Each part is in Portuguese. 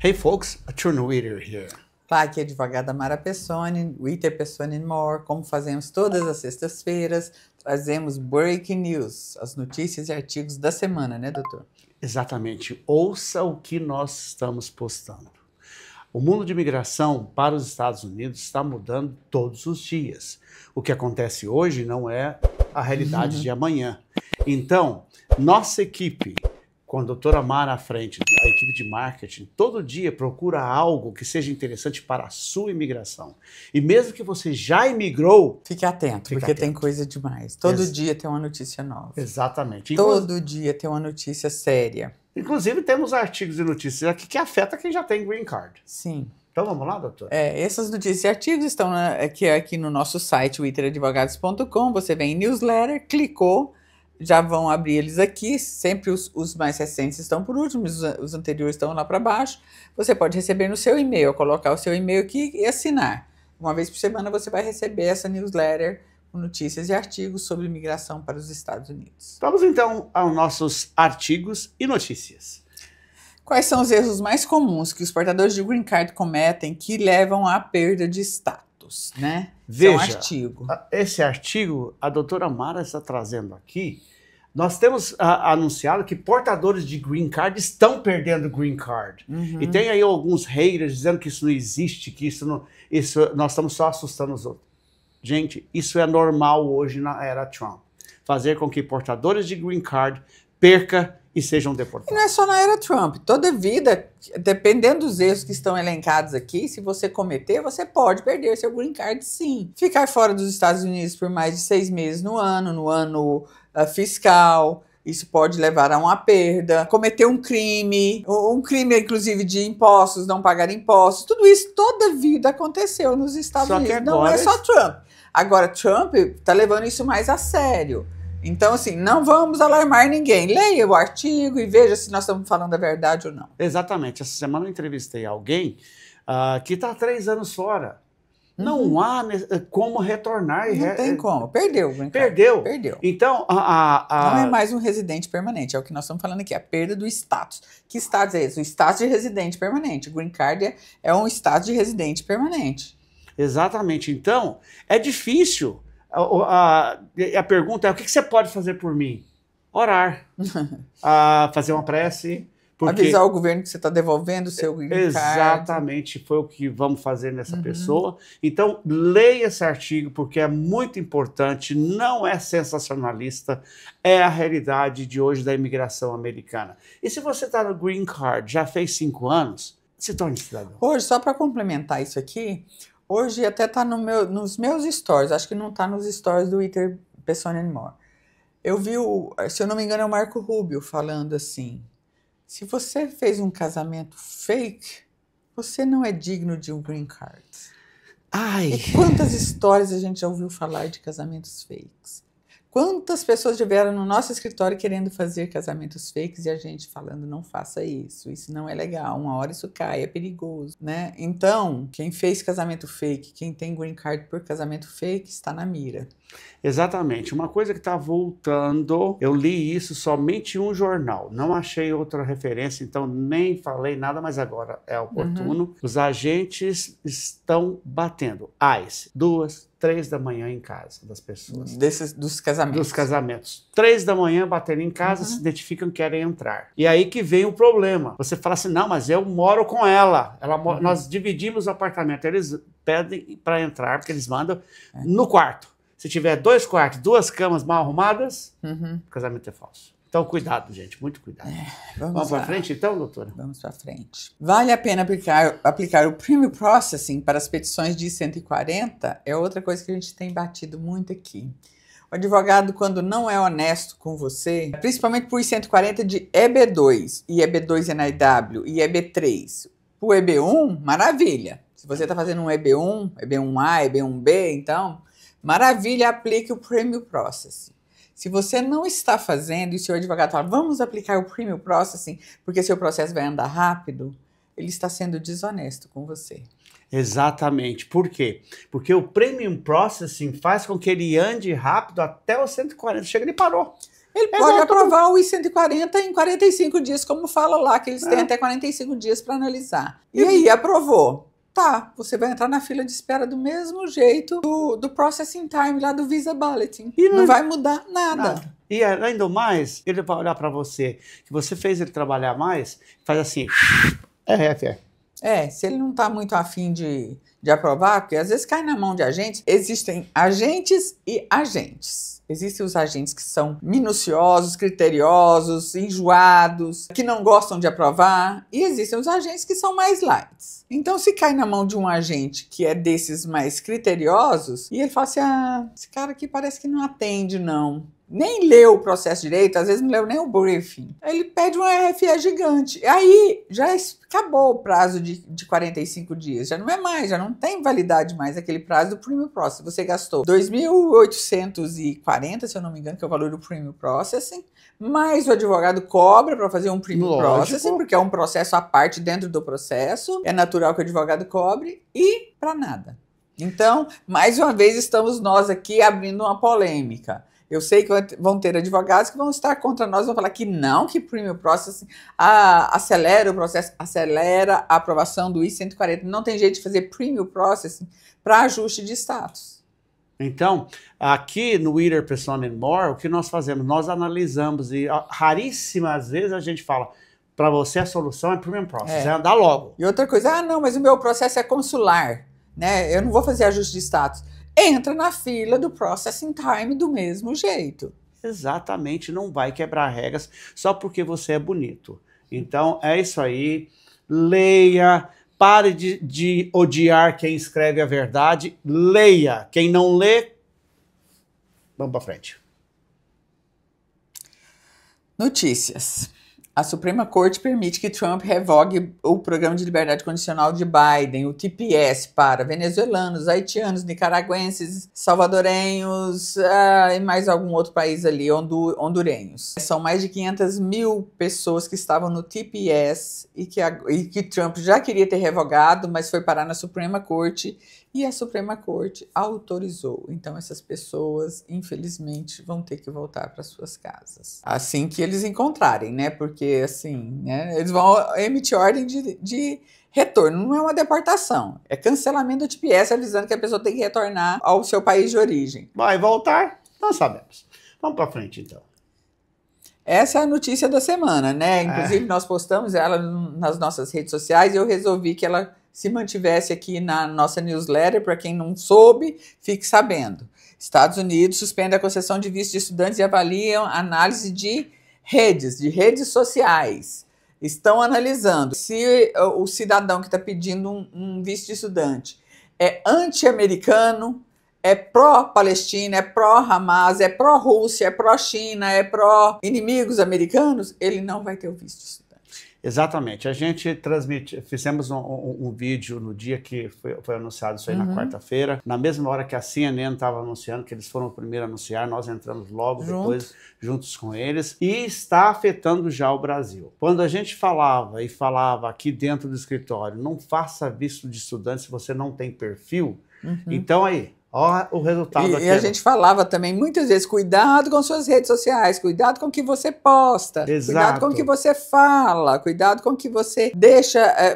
Hey folks, Attorney Witter here. Tá, aqui é a advogada Mara Pessoni, Witter Pessoni More. Como fazemos todas as sextas-feiras, trazemos Breaking News, as notícias e artigos da semana, né, doutor? Exatamente. Ouça o que nós estamos postando. O mundo de imigração para os Estados Unidos está mudando todos os dias. O que acontece hoje não é a realidade de amanhã. Então, nossa equipe, com a doutora Mara à frente, a equipe de marketing, todo dia procura algo que seja interessante para a sua imigração. E mesmo que você já imigrou... Fique atento, porque tem coisa demais. Todo dia tem uma notícia nova. Exatamente. Todo dia tem uma notícia séria. Inclusive, temos artigos e notícias aqui que afetam quem já tem green card. Sim. Então, vamos lá, doutor? Essas notícias e artigos estão aqui no nosso site, witteradvogados.com. Você vem em newsletter, clicou, já vão abrir eles aqui. Sempre os mais recentes estão por último, os anteriores estão lá para baixo. Você pode receber no seu e-mail, colocar o seu e-mail aqui e assinar. Uma vez por semana você vai receber essa newsletter com notícias e artigos sobre imigração para os Estados Unidos. Vamos então aos nossos artigos e notícias. Quais são os erros mais comuns que os portadores de green card cometem que levam à perda de status, né? Veja, é um artigo. Esse artigo, a doutora Mara está trazendo aqui. Nós temos anunciado que portadores de green card estão perdendo green card. E tem aí alguns haters dizendo que isso não existe, que nós estamos só assustando os outros. Gente, isso é normal hoje na era Trump. Fazer com que portadores de green card percam e sejam deportados. E não é só na era Trump. Toda vida, dependendo dos erros que estão elencados aqui, se você cometer, você pode perder seu green card, sim. Ficar fora dos Estados Unidos por mais de 6 meses no ano fiscal, isso pode levar a uma perda. Cometer um crime, inclusive de impostos, não pagar impostos. Tudo isso, toda vida aconteceu nos Estados Unidos. Não é só Trump. Agora, Trump está levando isso mais a sério. Então, assim, não vamos alarmar ninguém. Leia o artigo e veja se nós estamos falando a verdade ou não. Exatamente. Essa semana eu entrevistei alguém que está há 3 anos fora. Não há como retornar. Não tem como. Perdeu. Perdeu. Então, não é mais um residente permanente. É o que nós estamos falando aqui. A perda do status. Que status é esse? O status de residente permanente. O green card é um status de residente permanente. Exatamente. Então, é difícil. A pergunta é: o que você pode fazer por mim? Orar. Fazer uma prece. Avisar o governo que você está devolvendo o seu green card. Exatamente, foi o que vamos fazer nessa pessoa. Então, leia esse artigo, porque é muito importante, não é sensacionalista, é a realidade de hoje da imigração americana. E se você está no green card, já fez 5 anos, se torne cidadão. Hoje, só para complementar isso aqui, hoje até está nos meus stories, acho que não está nos stories do Witter Pessoni More. Eu vi, se eu não me engano, é o Marco Rubio falando assim: se você fez um casamento fake, você não é digno de um green card. Ai. E quantas histórias a gente já ouviu falar de casamentos fakes? Quantas pessoas já vieram no nosso escritório querendo fazer casamentos fakes e a gente falando: não faça isso não é legal, uma hora isso cai, é perigoso, né? Então, quem fez casamento fake, quem tem green card por casamento fake, está na mira. Exatamente. Uma coisa que está voltando, eu li isso somente em um jornal, não achei outra referência, então nem falei nada, mas agora é oportuno. Os agentes estão batendo ICE, 2, 3 da manhã em casa das pessoas. Dos casamentos. Dos casamentos. 3 da manhã batendo em casa, se identificam que querem entrar. E aí que vem o problema. Você fala assim: não, mas eu moro com ela. Nós dividimos o apartamento. Eles pedem para entrar, porque eles mandam no quarto. Se tiver 2 quartos, 2 camas mal arrumadas, o casamento é falso. Então, cuidado, gente, muito cuidado. Vamos para frente, então, doutora? Vamos para frente. Vale a pena aplicar o Premium Processing para as petições de 140? É outra coisa que a gente tem batido muito aqui. O advogado, quando não é honesto com você, principalmente por 140 de EB2, e EB2 NIW, e EB3, o EB1, maravilha. Se você está fazendo um EB1, EB1A, EB1B, então, maravilha, aplique o Premium Processing. Se você não está fazendo e seu advogado fala: vamos aplicar o Premium Processing porque seu processo vai andar rápido, ele está sendo desonesto com você. Exatamente. Por quê? Porque o Premium Processing faz com que ele ande rápido até os 140. Chega, ele parou. Ele pode aprovar o I-140 em 45 dias, como fala lá, que eles têm até 45 dias para analisar. E aí, aprovou. Tá, você vai entrar na fila de espera do mesmo jeito do processing time lá do Visa Bulletin. E não vai mudar nada. E ainda mais, ele vai olhar para você, que você fez ele trabalhar mais, faz assim, se ele não está muito afim de aprovar, porque às vezes cai na mão de agentes, existem agentes e agentes. Existem os agentes que são minuciosos, criteriosos, enjoados, que não gostam de aprovar, e existem os agentes que são mais light. Então, se cai na mão de um agente que é desses mais criteriosos, e ele fala assim, esse cara aqui parece que não atende, não. Nem leu o processo direito, às vezes não leu nem o briefing. Ele pede um RFE gigante. Aí já acabou o prazo de 45 dias. Já não é mais, já não tem validade mais aquele prazo do Premium Processing. Você gastou 2.840, se eu não me engano, que é o valor do Premium Processing, mas o advogado cobra para fazer um Premium Processing, porque é um processo à parte dentro do processo. É natural que o advogado cobre e para nada. Então, mais uma vez, estamos nós aqui abrindo uma polêmica. Eu sei que vão ter advogados que vão estar contra nós, vão falar que não, que Premium Processing acelera o processo, acelera a aprovação do I-140. Não tem jeito de fazer Premium Processing para ajuste de status. Então, aqui no Wider, Persson & More, o que nós fazemos? Nós analisamos e raríssimas vezes a gente fala, para você a solução é Premium Processing, é andar logo. E outra coisa, não, mas o meu processo é consular, né? Eu não vou fazer ajuste de status. Entra na fila do processing time do mesmo jeito. Exatamente, não vai quebrar regras só porque você é bonito. Então, é isso aí. Leia, pare de odiar quem escreve a verdade. Leia. Quem não lê, vamos para frente. Notícias. A Suprema Corte permite que Trump revogue o Programa de Liberdade Condicional de Biden, o TPS, para venezuelanos, haitianos, nicaragüenses, salvadorenhos e mais algum outro país ali, hondurenhos. São mais de 500 mil pessoas que estavam no TPS e que Trump já queria ter revogado, mas foi parar na Suprema Corte e a Suprema Corte autorizou. Então essas pessoas, infelizmente, vão ter que voltar para suas casas. Assim que eles encontrarem, né? Porque assim, né? Eles vão emitir ordem de retorno. Não é uma deportação, é cancelamento do TPS, avisando que a pessoa tem que retornar ao seu país de origem. Vai voltar? Nós sabemos. Vamos para frente, então. Essa é a notícia da semana, né? Inclusive, nós postamos ela nas nossas redes sociais e eu resolvi que ela se mantivesse aqui na nossa newsletter. Para quem não soube, fique sabendo. Estados Unidos suspende a concessão de visto de estudantes e avaliam análise de redes sociais. Estão analisando se o cidadão que está pedindo um visto de estudante é anti-americano, é pró-Palestina, é pró-Hamas, é pró-Rússia, é pró-China, é pró-inimigos americanos, ele não vai ter o visto de estudante. Exatamente. A gente fizemos um vídeo no dia que foi anunciado isso aí na quarta-feira. Na mesma hora que a CNN estava anunciando, que eles foram o primeiro a anunciar, nós entramos logo depois juntos com eles. E está afetando já o Brasil. Quando a gente falava aqui dentro do escritório, não faça visto de estudante se você não tem perfil, então aí, ó o resultado aqui. E a gente falava também muitas vezes, cuidado com suas redes sociais, cuidado com o que você posta, cuidado com o que você fala, cuidado com o que você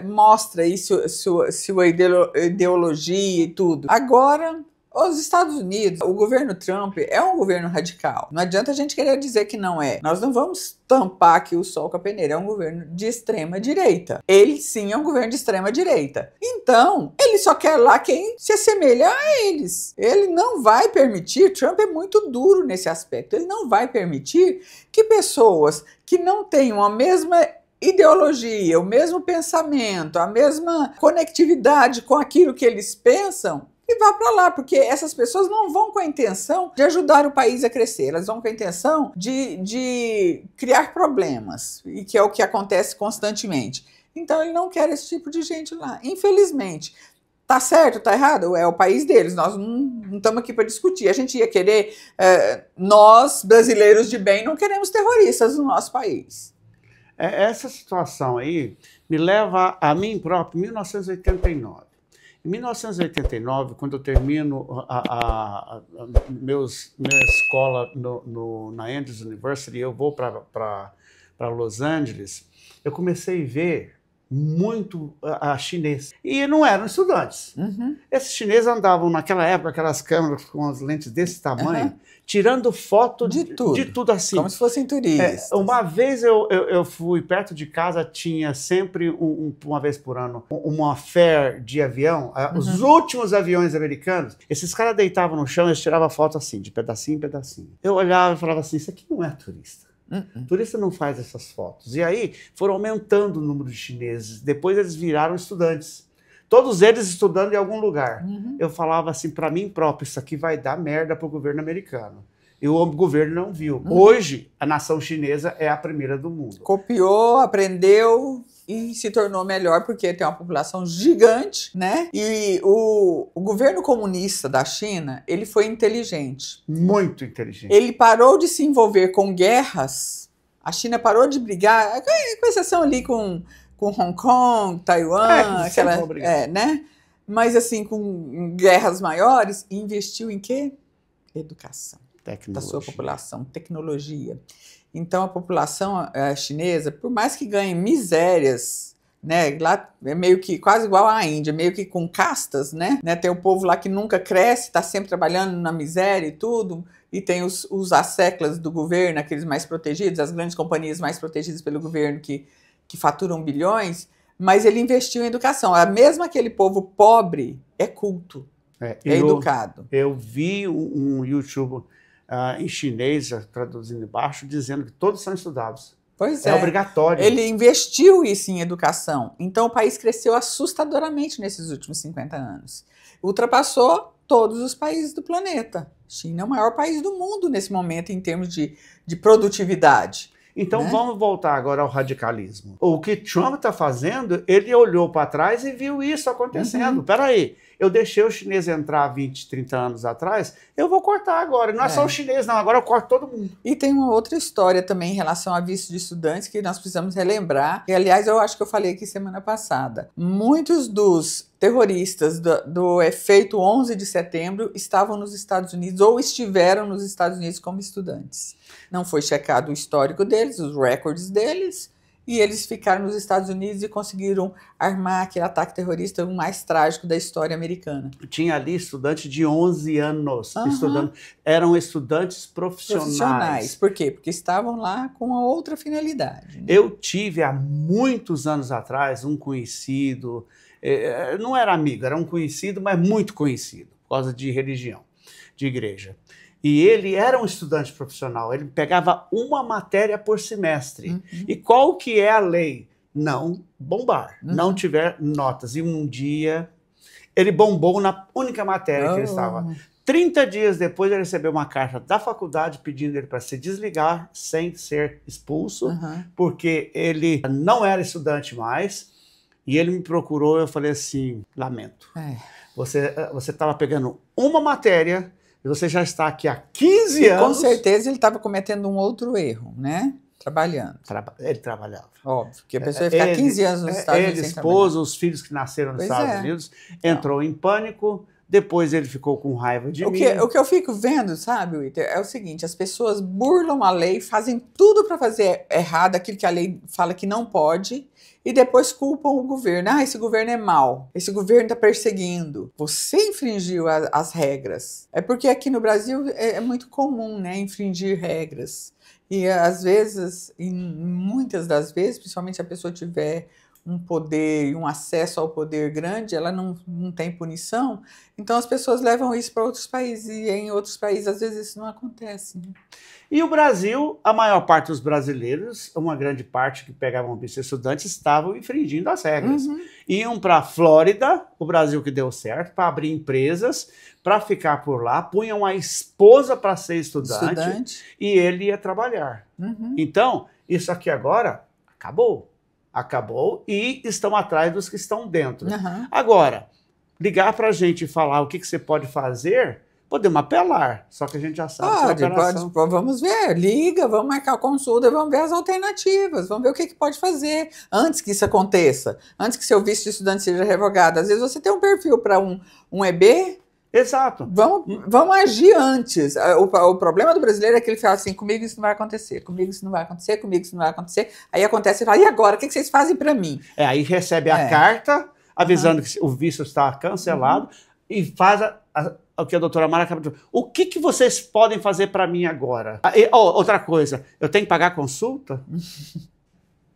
mostra aí sua ideologia e tudo. Agora, os Estados Unidos, o governo Trump é um governo radical. Não adianta a gente querer dizer que não é. Nós não vamos tampar aqui o sol com a peneira. É um governo de extrema direita. Ele sim é um governo de extrema direita. Então, ele só quer lá quem se assemelha a eles. Ele não vai permitir, Trump é muito duro nesse aspecto, ele não vai permitir que pessoas que não tenham a mesma ideologia, o mesmo pensamento, a mesma conectividade com aquilo que eles pensam, e vá para lá, porque essas pessoas não vão com a intenção de ajudar o país a crescer, elas vão com a intenção de criar problemas, e que é o que acontece constantemente. Então ele não quer esse tipo de gente lá, infelizmente. Tá certo, tá errado? É o país deles, nós não estamos aqui para discutir. A gente ia querer, nós brasileiros de bem não queremos terroristas no nosso país. Essa situação aí me leva a mim próprio, 1989. Em 1989, quando eu termino minha escola na Andrews University, eu vou para Los Angeles, eu comecei a ver muito a chinês. E não eram estudantes. Esses chineses andavam naquela época, aquelas câmeras com as lentes desse tamanho, tirando foto de tudo assim. Como se fossem turistas. Uma vez eu fui perto de casa, tinha sempre, uma vez por ano, uma fair de avião, os últimos aviões americanos. Esses caras deitavam no chão e eles tiravam foto assim, de pedacinho em pedacinho. Eu olhava e falava assim, isso aqui não é turista. Turista não faz essas fotos. E aí foram aumentando o número de chineses. Depois eles viraram estudantes. Todos eles estudando em algum lugar. Eu falava assim para mim próprio, isso aqui vai dar merda para o governo americano. E o governo não viu. Hoje, a nação chinesa é a primeira do mundo. Copiou, aprendeu e se tornou melhor porque tem uma população gigante, né? E o governo comunista da China, ele foi inteligente. Muito inteligente. Ele parou de se envolver com guerras. A China parou de brigar, com exceção ali com Hong Kong, Taiwan, né? Mas assim, com guerras maiores, investiu em quê? Educação. Da sua população, tecnologia. Então, a população chinesa, por mais que ganhe misérias, né, lá é meio que quase igual à Índia, meio que com castas, né? Tem o povo lá que nunca cresce, está sempre trabalhando na miséria e tudo, e tem os asseclas do governo, aqueles mais protegidos, as grandes companhias mais protegidas pelo governo que faturam bilhões, mas ele investiu em educação. Mesmo aquele povo pobre é culto, é educado. Eu vi um YouTube em chinês, traduzindo embaixo, dizendo que todos são estudados. Pois é. É obrigatório. Ele investiu isso em educação. Então, o país cresceu assustadoramente nesses últimos 50 anos. Ultrapassou todos os países do planeta. China é o maior país do mundo nesse momento em termos de produtividade. Então, vamos voltar agora ao radicalismo. O que Trump está fazendo, ele olhou para trás e viu isso acontecendo. Peraí, eu deixei o chinês entrar 20, 30 anos atrás, eu vou cortar agora. Não é só o chinês, não, agora eu corto todo mundo. E tem uma outra história também em relação a visto de estudantes que nós precisamos relembrar. E, aliás, eu acho que eu falei aqui semana passada. Muitos dos terroristas do efeito 11 de setembro estavam nos Estados Unidos ou estiveram nos Estados Unidos como estudantes. Não foi checado o histórico deles, os recordes deles, e eles ficaram nos Estados Unidos e conseguiram armar aquele ataque terrorista, o mais trágico da história americana. Tinha ali estudantes de 11 anos estudando. Eram estudantes profissionais. Por quê? Porque estavam lá com uma outra finalidade. Né? Eu tive, há muitos anos atrás, um conhecido, não era amigo, era um conhecido, mas muito conhecido, por causa de religião, de igreja. E ele era um estudante profissional, ele pegava uma matéria por semestre. E qual que é a lei? Não bombar, não tiver notas. E um dia ele bombou na única matéria que ele estava. 30 dias depois ele recebeu uma carta da faculdade pedindo ele para se desligar sem ser expulso, porque ele não era estudante mais. E ele me procurou e eu falei assim, lamento. Você estava pegando uma matéria... E você já está aqui há 15 anos. Com certeza ele estava cometendo um outro erro, né? Trabalhando. Ele trabalhava. Óbvio, porque a pessoa ia ficar 15 anos nos Estados Unidos. Ele, esposa, os filhos que nasceram nos Estados Unidos, entrou em pânico, depois ele ficou com raiva de mim. O que eu fico vendo, sabe, Witter, é o seguinte, as pessoas burlam a lei, fazem tudo para fazer errado, aquilo que a lei fala que não pode, e depois culpam o governo. Esse governo é mau, esse governo está perseguindo. Você infringiu as regras. É porque aqui no Brasil é muito comum, né, infringir regras. E às vezes, muitas das vezes, principalmente se a pessoa tiver um poder e um acesso ao poder grande, ela não tem punição. Então as pessoas levam isso para outros países. E em outros países, às vezes, isso não acontece. Né? E o Brasil, a maior parte dos brasileiros, uma grande parte que pegavam visto estudantes, estavam infringindo as regras. Iam para a Flórida, o Brasil que deu certo, para abrir empresas, para ficar por lá, punham a esposa para ser estudante e ele ia trabalhar. Então, isso aqui agora acabou. Acabou e estão atrás dos que estão dentro. Agora, ligar para a gente e falar o que você pode fazer... Podemos apelar, só que a gente já sabe que a operação... Vamos ver, liga, vamos marcar consulta, vamos ver as alternativas, vamos ver o que pode fazer antes que isso aconteça, antes que seu visto de estudante seja revogado. Às vezes você tem um perfil para um EB... Exato. Vamos agir antes. O problema do brasileiro é que ele fala assim, comigo isso não vai acontecer, comigo isso não vai acontecer, comigo isso não vai acontecer. Aí acontece e fala, e agora, o que vocês fazem para mim? Aí recebe a carta avisando que o visto está cancelado e faz o que a doutora Mara acaba de dizer. O que vocês podem fazer para mim agora? Outra coisa, eu tenho que pagar a consulta?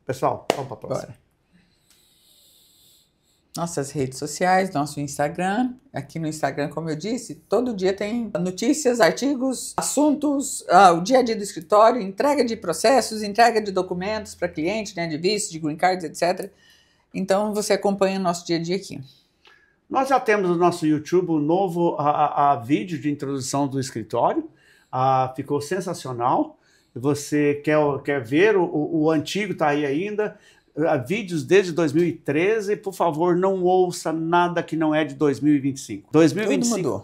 Pessoal, vamos para a próxima. Bora. Nossas redes sociais, nosso Instagram. Aqui no Instagram, como eu disse, todo dia tem notícias, artigos, assuntos, o dia a dia do escritório, entrega de processos, entrega de documentos para cliente, né, de visto, de green cards, etc. Então, você acompanha o nosso dia a dia aqui. Nós já temos no nosso YouTube um novo vídeo de introdução do escritório. Ficou sensacional. Você quer ver, o antigo está aí ainda. Vídeos desde 2013, por favor, não ouça nada que não é de 2025. 2025 tudo mudou.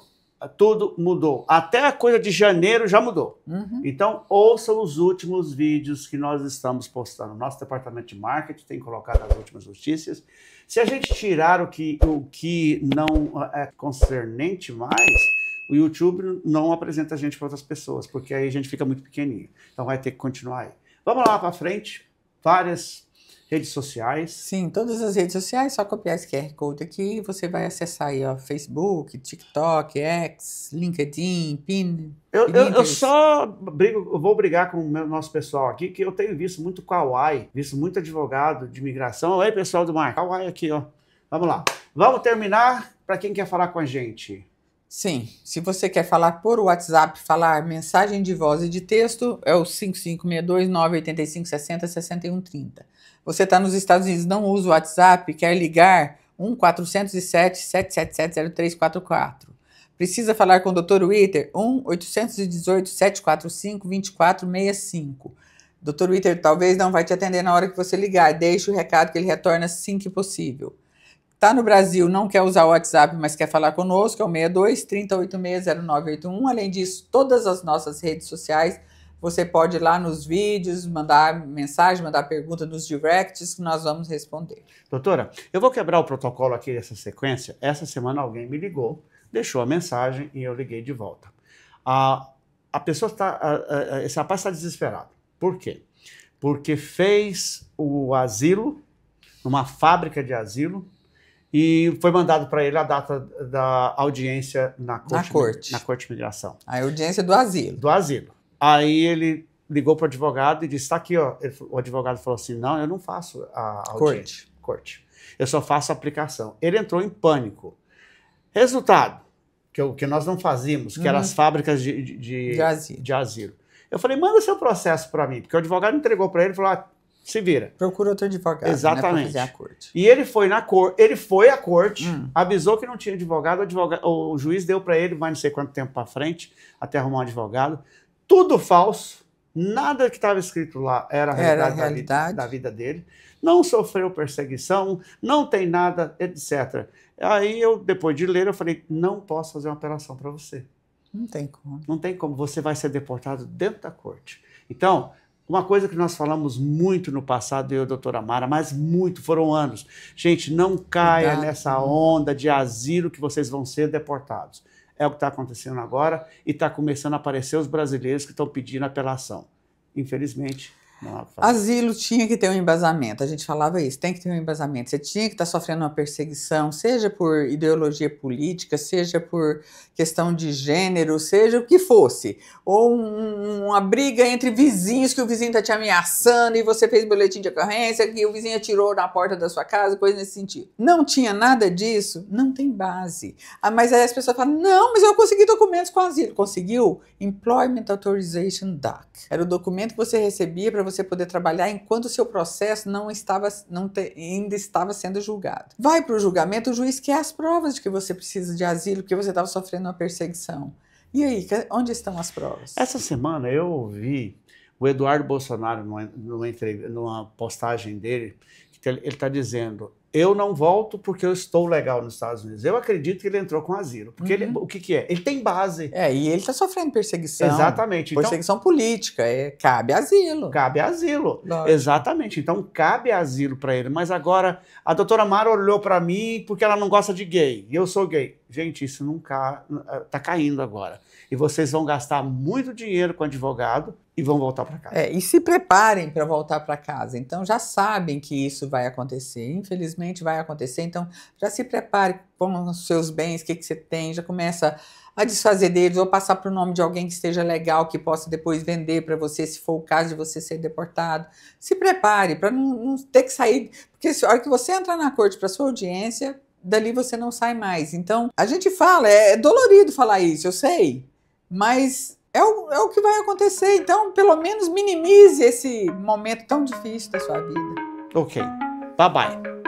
Tudo mudou. Até a coisa de janeiro já mudou. Então, ouçam os últimos vídeos que nós estamos postando. Nosso departamento de marketing tem colocado as últimas notícias. Se a gente tirar o que não é concernente mais, o YouTube não apresenta a gente para outras pessoas, porque aí a gente fica muito pequenininho. Então vai ter que continuar aí. Vamos lá para frente. Várias redes sociais. Sim, todas as redes sociais, só copiar esse QR Code aqui, você vai acessar aí, ó, Facebook, TikTok, X, LinkedIn, Eu só vou brigar com o nosso pessoal aqui, que eu tenho visto muito Kawaii, visto muito advogado de imigração. Oi, pessoal do mar, Kawaii aqui, ó. Vamos lá. Vamos terminar para quem quer falar com a gente. Sim, se você quer falar por WhatsApp, falar mensagem de voz e de texto, é o 5562-985-60-6130. Você está nos Estados Unidos, não usa o WhatsApp, quer ligar, 1-407-777-0344. Precisa falar com o Dr. Witter, 1-818-745-2465. Dr. Witter talvez não vai te atender na hora que você ligar, deixe o recado que ele retorna assim que possível. Está no Brasil, não quer usar o WhatsApp, mas quer falar conosco, é o 62-3086-0981. Além disso, todas as nossas redes sociais, você pode ir lá nos vídeos, mandar mensagem, mandar pergunta nos directs que nós vamos responder. Doutora, eu vou quebrar o protocolo aqui dessa sequência. Essa semana alguém me ligou, deixou a mensagem e eu liguei de volta. A pessoa esse rapaz está desesperado. Por quê? Porque fez o asilo, numa fábrica de asilo, e foi mandado para ele a data da audiência na corte de imigração. A audiência do asilo. Do asilo. Aí ele ligou para o advogado e disse, está aqui, ó. O advogado falou assim, não, eu não faço a audiência. Corte. Eu só faço a aplicação. Ele entrou em pânico. Resultado, que nós não fazíamos, que eram as fábricas de asilo. Eu falei, manda seu processo para mim, porque o advogado entregou para ele e falou, se vira. Procura outro advogado. Exatamente. Né, para fazer a corte. E ele foi à corte, avisou que não tinha advogado, o juiz deu para ele, vai não sei quanto tempo para frente, até arrumar um advogado. Tudo falso, nada que estava escrito lá era a realidade da vida dele. Não sofreu perseguição, não tem nada, etc. Aí eu, depois de ler, eu falei, não posso fazer uma apelação para você. Não tem como. Não tem como, você vai ser deportado dentro da corte. Então, uma coisa que nós falamos muito no passado, eu e a doutora Mara, mas muito, foram anos. Gente, não caia nessa onda de asilo que vocês vão ser deportados. É o que está acontecendo agora e está começando a aparecer os brasileiros que estão pedindo apelação. Infelizmente, não há o que fazer. Asilo tinha que ter um embasamento, a gente falava isso, tem que ter um embasamento. Você tinha que estar sofrendo uma perseguição, seja por ideologia política, seja por questão de gênero, seja o que fosse. Ou uma briga entre vizinhos, que o vizinho está te ameaçando e você fez boletim de ocorrência, que o vizinho atirou na porta da sua casa, coisa nesse sentido. Não tinha nada disso, não tem base. Mas aí as pessoas falam, não, mas eu consegui documentos com asilo. Conseguiu? Employment Authorization DAC. Era o documento que você recebia para você poder trabalhar enquanto o seu processo ainda estava sendo julgado. Vai para o julgamento, o juiz quer as provas de que você precisa de asilo, porque você estava sofrendo uma perseguição. E aí, onde estão as provas? Essa semana eu ouvi o Eduardo Bolsonaro, numa postagem dele, que ele está dizendo, eu não volto porque eu estou legal nos Estados Unidos. Eu acredito que ele entrou com asilo. Porque ele, o que é? Ele tem base. E ele está sofrendo perseguição. Exatamente. Então, perseguição política. Cabe asilo. Cabe asilo. Lógico. Exatamente. Então, cabe asilo para ele. Mas agora, a doutora Mara olhou para mim porque ela não gosta de gay. E eu sou gay. Gente, isso nunca está caindo agora. E vocês vão gastar muito dinheiro com advogado e vão voltar para casa. E se preparem para voltar para casa. Então, já sabem que isso vai acontecer. Infelizmente, vai acontecer. Então, já se prepare com os seus bens, o que você tem. Já começa a desfazer deles ou passar para o nome de alguém que esteja legal, que possa depois vender para você, se for o caso de você ser deportado. Se prepare para não ter que sair. Porque a hora que você entrar na corte para sua audiência, dali você não sai mais. Então, a gente fala, é dolorido falar isso, eu sei. Mas é o que vai acontecer. Então, pelo menos minimize esse momento tão difícil da sua vida. Ok. Bye bye.